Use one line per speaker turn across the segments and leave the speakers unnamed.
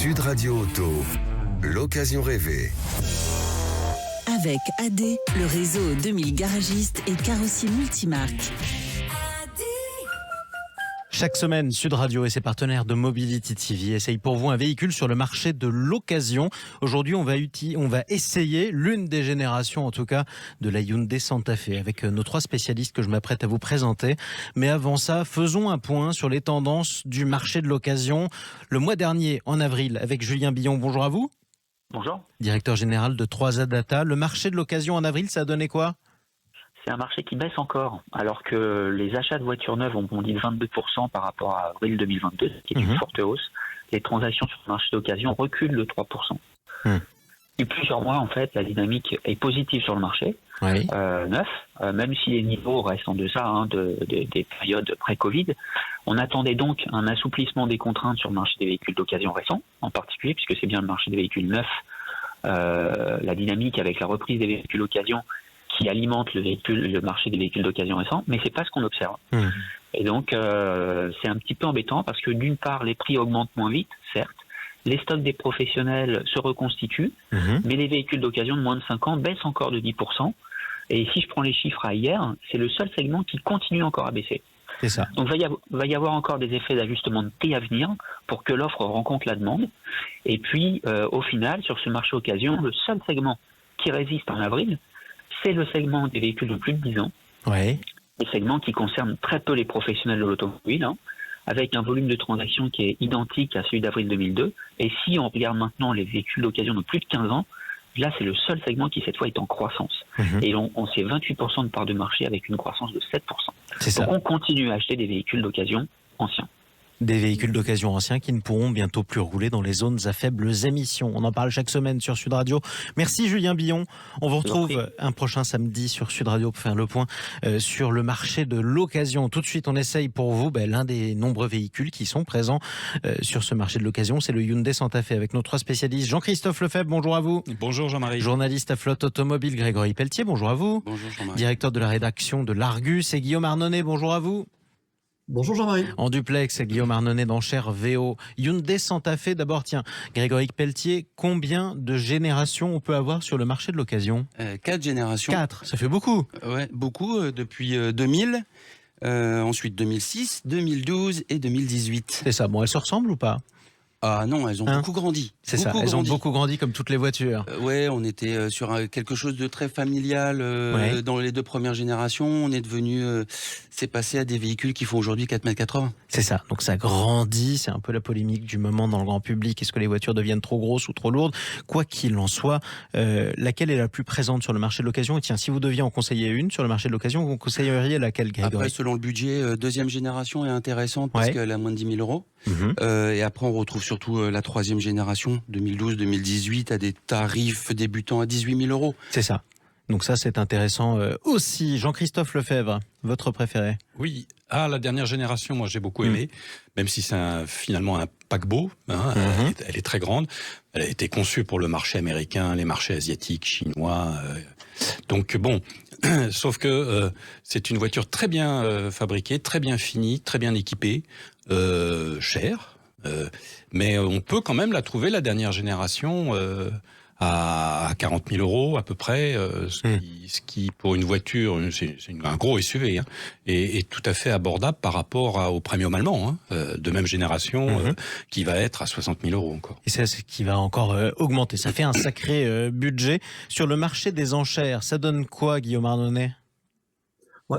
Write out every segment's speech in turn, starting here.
Sud Radio Auto, l'occasion rêvée.
Avec AD, le réseau 2000 garagistes et carrossiers multimarques.
Chaque semaine, Sud Radio et ses partenaires de Mobility TV essayent pour vous un véhicule sur le marché de l'occasion. Aujourd'hui, on va essayer l'une des générations, en tout cas, de la Hyundai Santa Fe avec nos 3 spécialistes que je m'apprête à vous présenter. Mais avant ça, faisons un point sur les tendances du marché de l'occasion. Le mois dernier, en avril, avec Julien Billon. Bonjour à vous.
Bonjour.
Directeur général de 3A Data. Le marché de l'occasion en avril, ça a donné quoi ?
C'est un marché qui baisse encore, alors que les achats de voitures neuves ont bondi de 22% par rapport à avril 2022, ce qui est une forte hausse. Les transactions sur le marché d'occasion reculent de 3%. Depuis plusieurs mois, en fait, la dynamique est positive sur le marché neuf, même si les niveaux restent en deçà des périodes pré-Covid. On attendait donc un assouplissement des contraintes sur le marché des véhicules d'occasion récents, en particulier, puisque c'est bien le marché des véhicules neufs, la dynamique avec la reprise des véhicules d'occasion qui alimente le marché des véhicules d'occasion récents, mais c'est pas ce qu'on observe. Et donc, c'est un petit peu embêtant parce que d'une part, les prix augmentent moins vite, certes, les stocks des professionnels se reconstituent, mais les véhicules d'occasion de moins de 5 ans baissent encore de 10%. Et si je prends les chiffres à hier, c'est le seul segment qui continue encore à baisser.
C'est ça.
Donc, il va y avoir encore des effets d'ajustement de prix à venir pour que l'offre rencontre la demande. Et puis, au final, sur ce marché occasion, le seul segment qui résiste en avril, c'est le segment des véhicules de plus de 10 ans. Le segment qui concerne très peu les professionnels de l'automobile, avec un volume de transactions qui est identique à celui d'avril 2002. Et si on regarde maintenant les véhicules d'occasion de plus de 15 ans, là, c'est le seul segment qui, cette fois, est en croissance. Et on sait 28% de part de marché avec une croissance de 7%. Donc, on continue à acheter des véhicules d'occasion anciens.
Des véhicules d'occasion anciens qui ne pourront bientôt plus rouler dans les zones à faibles émissions. On en parle chaque semaine sur Sud Radio. Merci Julien Billon. On vous retrouve un prochain samedi sur Sud Radio pour faire le point sur le marché de l'occasion. Tout de suite, on essaye pour vous l'un des nombreux véhicules qui sont présents sur ce marché de l'occasion. C'est le Hyundai Santa Fe avec nos 3 spécialistes. Jean-Christophe Lefebvre, bonjour à vous.
Bonjour Jean-Marie.
Journaliste à Flotte Automobile, Grégory Pelletier, bonjour à vous.
Bonjour Jean-Marie.
Directeur de la rédaction de l'Argus et Guillaume Arnonnet, bonjour à vous.
Bonjour Jean-Marie.
En duplex, Guillaume Arnonnet d'Enchères VO. Hyundai Santa Fe, d'abord, tiens, Grégory Pelletier, combien de générations on peut avoir sur le marché de l'occasion ?
4 générations.
4, ça fait beaucoup.
Ouais, beaucoup, depuis 2000, ensuite 2006, 2012 et 2018.
C'est ça, bon, elles se ressemblent ou pas ?
Ah non, elles ont beaucoup grandi.
C'est ça, elles ont beaucoup grandi comme toutes les voitures.
Ouais, on était sur quelque chose de très familial dans les 2 premières générations. On est devenu, c'est passé à des véhicules qui font aujourd'hui 4,80 m.
C'est ça, donc ça grandit, c'est un peu la polémique du moment dans le grand public. Est-ce que les voitures deviennent trop grosses ou trop lourdes ? Quoi qu'il en soit, laquelle est la plus présente sur le marché de l'occasion ? Et tiens, si vous deviez en conseiller une sur le marché de l'occasion, vous conseilleriez laquelle, Grégory ?
Après, selon le budget, 2e génération est intéressante parce qu'elle a moins de 10 000 euros. Et après, on retrouve surtout la 3e génération, 2012-2018, à des tarifs débutants à 18 000 euros.
C'est ça. Donc ça, c'est intéressant aussi. Jean-Christophe Lefebvre, votre préféré ?
Oui, la dernière génération, moi j'ai beaucoup aimé, même si c'est finalement un paquebot, elle est très grande. Elle a été conçue pour le marché américain, les marchés asiatiques, chinois. Donc bon, sauf que c'est une voiture très bien fabriquée, très bien finie, très bien équipée, chère. Mais on peut quand même la trouver, la dernière génération, à 40 000 euros à peu près, ce qui pour une voiture, c'est un gros SUV, est tout à fait abordable par rapport au premium allemand, de même génération, qui va être à 60 000 euros encore.
Et c'est ce qui va encore augmenter. Ça fait un sacré budget. Sur le marché des enchères, ça donne quoi, Guillaume Arnonnet ?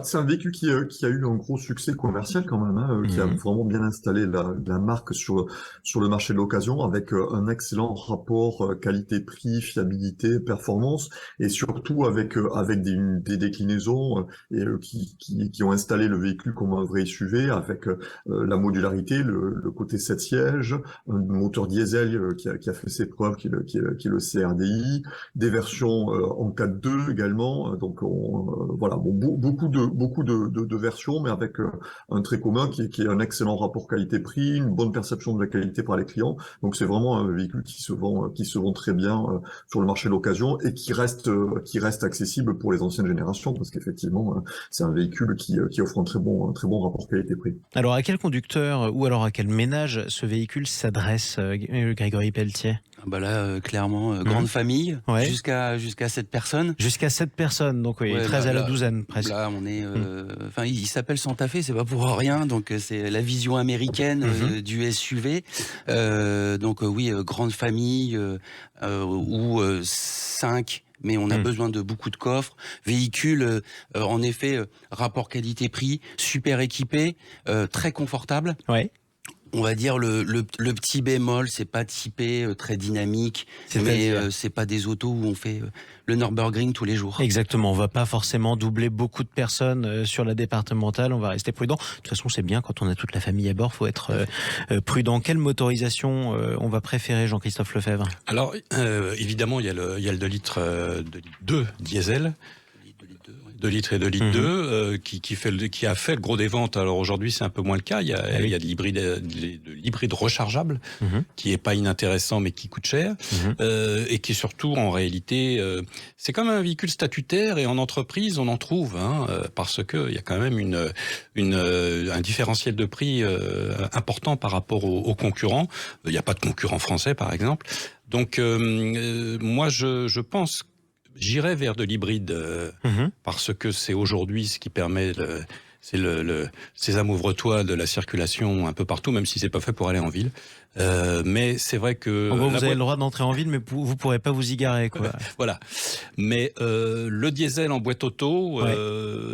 C'est un véhicule qui a eu un gros succès commercial quand même, qui a vraiment bien installé la marque sur le marché de l'occasion avec un excellent rapport qualité-prix, fiabilité, performance et surtout avec des déclinaisons qui ont installé le véhicule comme un vrai SUV avec la modularité, le côté 7 sièges, un moteur diesel qui a fait ses preuves, qui est le CRDI, des versions en 4.2 également. Donc voilà, beaucoup de versions, mais avec un trait commun qui est un excellent rapport qualité-prix, une bonne perception de la qualité par les clients. Donc c'est vraiment un véhicule qui se vend très bien sur le marché de l'occasion et qui reste accessible pour les anciennes générations, parce qu'effectivement c'est un véhicule qui offre un très bon rapport qualité-prix.
Alors à quel conducteur ou alors à quel ménage ce véhicule s'adresse, Grégory Pelletier?
Bah là, clairement, grande famille, jusqu'à 7 personnes.
Jusqu'à 7 personnes, donc oui, 13 à la douzaine presque.
Là, on est, enfin, il s'appelle Santa Fe, c'est pas pour rien, donc c'est la vision américaine du SUV. Donc oui, grande famille ou 5. Mais on a besoin de beaucoup de coffres. Véhicule, en effet, rapport qualité-prix, super équipé, très confortable.
Ouais.
On va dire le petit bémol, c'est pas typé très dynamique, mais c'est pas des autos où on fait le Nürburgring tous les jours.
Exactement, on va pas forcément doubler beaucoup de personnes sur la départementale, on va rester prudent. De toute façon, c'est bien quand on a toute la famille à bord, faut être prudent. Quelle motorisation on va préférer, Jean-Christophe Lefebvre?
Alors évidemment, il y a le 2 litres 2 diesel. 2 litres et 2 litres 2 qui a fait le gros des ventes. Alors aujourd'hui, c'est un peu moins le cas. Il y a de l'hybride rechargeable qui est pas inintéressant mais qui coûte cher et qui est surtout en réalité c'est comme un véhicule statutaire et en entreprise on en trouve parce que il y a quand même un différentiel de prix important par rapport aux concurrents. Il n'y a pas de concurrent français par exemple. Donc moi je pense j'irais vers de l'hybride parce que c'est aujourd'hui ce qui permet ces amouvre-toi de la circulation un peu partout, même si c'est pas fait pour aller en ville. Mais c'est vrai que
vous avez le droit d'entrer en ville, mais vous pourrez pas vous y garer, quoi.
Voilà. Mais le diesel en boîte auto,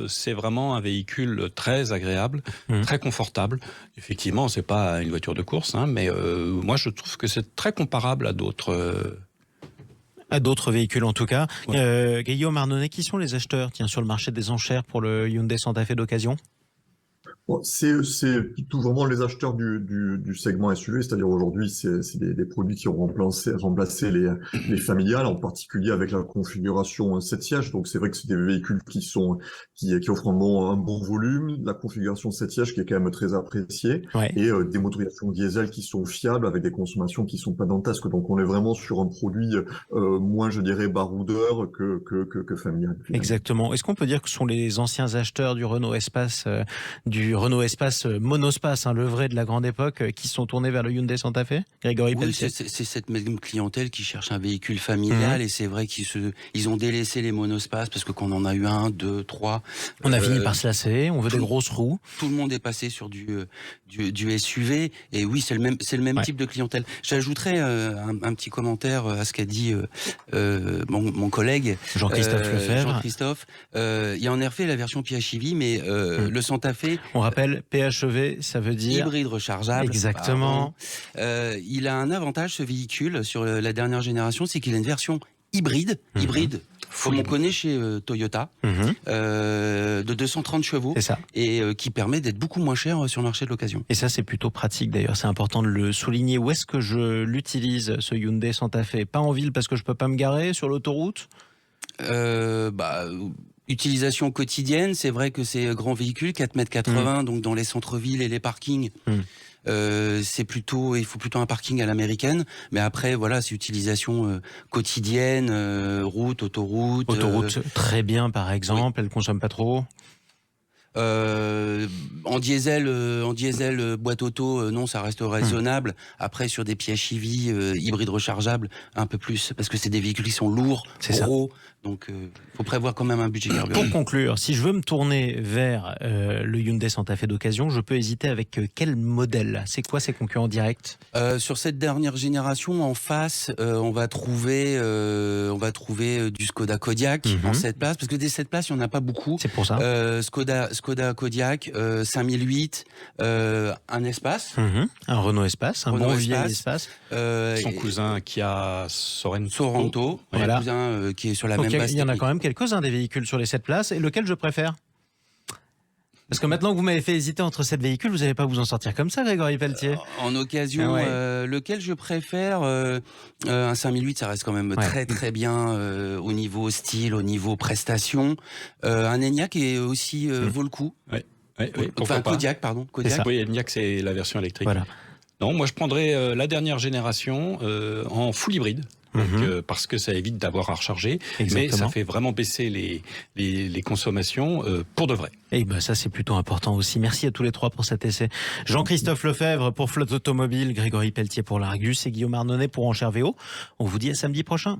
c'est vraiment un véhicule très agréable, très confortable. Effectivement, c'est pas une voiture de course, mais moi je trouve que c'est très comparable à d'autres
véhicules en tout cas. Guillaume Arnonnet, qui sont les acheteurs sur le marché des enchères pour le Hyundai Santa Fe d'occasion?
Bon, c'est tout vraiment les acheteurs du segment SUV, c'est-à-dire aujourd'hui c'est des produits qui ont remplacé les familiales, en particulier avec la configuration 7 sièges. Donc c'est vrai que c'est des véhicules qui offrent un bon volume, la configuration 7 sièges qui est quand même très appréciée, et des motorisations diesel qui sont fiables avec des consommations qui sont pas dantesques. Donc on est vraiment sur un produit moins, je dirais, baroudeur que familial. Finalement.
Exactement. Est-ce qu'on peut dire que ce sont les anciens acheteurs du Renault Espace, monospace, le vrai de la grande époque, qui sont tournés vers le Hyundai Santa Fe? Grégory Pelletier.
C'est cette même clientèle qui cherche un véhicule familial, et c'est vrai qu'ils ont délaissé les monospaces parce que quand on en a eu 1, 2, 3...
On a fini par se lasser, on veut des grosses roues.
Tout le monde est passé sur du SUV, et oui, c'est le même type de clientèle. J'ajouterais un petit commentaire à ce qu'a dit mon collègue
Jean-Christophe Lefebvre.
Jean-Christophe. Il y a en effet la version PHEV, mais le Santa Fe...
On rappelle, PHEV, ça veut dire...
Hybride rechargeable.
Exactement.
Il a un avantage, ce véhicule, sur la dernière génération, c'est qu'il a une version hybride, comme on connaît chez Toyota, de 230 chevaux, et qui permet d'être beaucoup moins cher sur le marché de l'occasion.
Et ça, c'est plutôt pratique d'ailleurs, c'est important de le souligner. Où est-ce que je l'utilise, ce Hyundai Santa Fe? Pas en ville parce que je peux pas me garer sur l'autoroute?
Utilisation quotidienne, c'est vrai que c'est grand véhicule, 4,80 m, donc dans les centres-villes et les parkings, il faut plutôt un parking à l'américaine. Mais après, voilà, c'est utilisation quotidienne, route, autoroute.
Autoroute, très bien par exemple, elle consomme pas trop.
En diesel boîte auto, non, ça reste raisonnable. Après, sur des PHEV hybrides rechargeables, un peu plus, parce que c'est des véhicules qui sont lourds, gros. Donc, faut prévoir quand même un budget carburant.
Pour conclure, si je veux me tourner vers le Hyundai Santa Fe d'occasion, je peux hésiter avec quel modèle? C'est quoi ses concurrents directs?
Sur cette dernière génération, en face, on va trouver du Skoda Kodiaq en 7 places, parce que des 7 places, il n'y en a pas beaucoup.
C'est pour ça.
Skoda Kodiaq, 5008, un Espace.
Un Renault Espace, un bon vieil Espace.
Son cousin qui a Sorento.
Voilà. Cousin qui est sur la même base.
Il y en a quand même quelques-uns des véhicules sur les 7 places. Et lequel je préfère? Parce que maintenant que vous m'avez fait hésiter entre 7 véhicules, vous n'allez pas vous en sortir comme ça, Grégory Pelletier.
En occasion, lequel je préfère un 5008, ça reste quand même très très bien au niveau style, au niveau prestation. Un Enyaq est aussi vaut le coup. Enfin, Kodiaq, pardon. Kodiaq.
Oui, Enyaq, c'est la version électrique. Voilà. Non, moi je prendrais la dernière génération en full hybride. Donc, parce que ça évite d'avoir à recharger, mais ça fait vraiment baisser les consommations pour de vrai.
Et ben ça c'est plutôt important aussi. Merci à tous les trois pour cet essai. Jean-Christophe Lefebvre pour Flotte Automobile, Grégory Pelletier pour l'Argus et Guillaume Arnonnet pour Enchères VO. On vous dit à samedi prochain.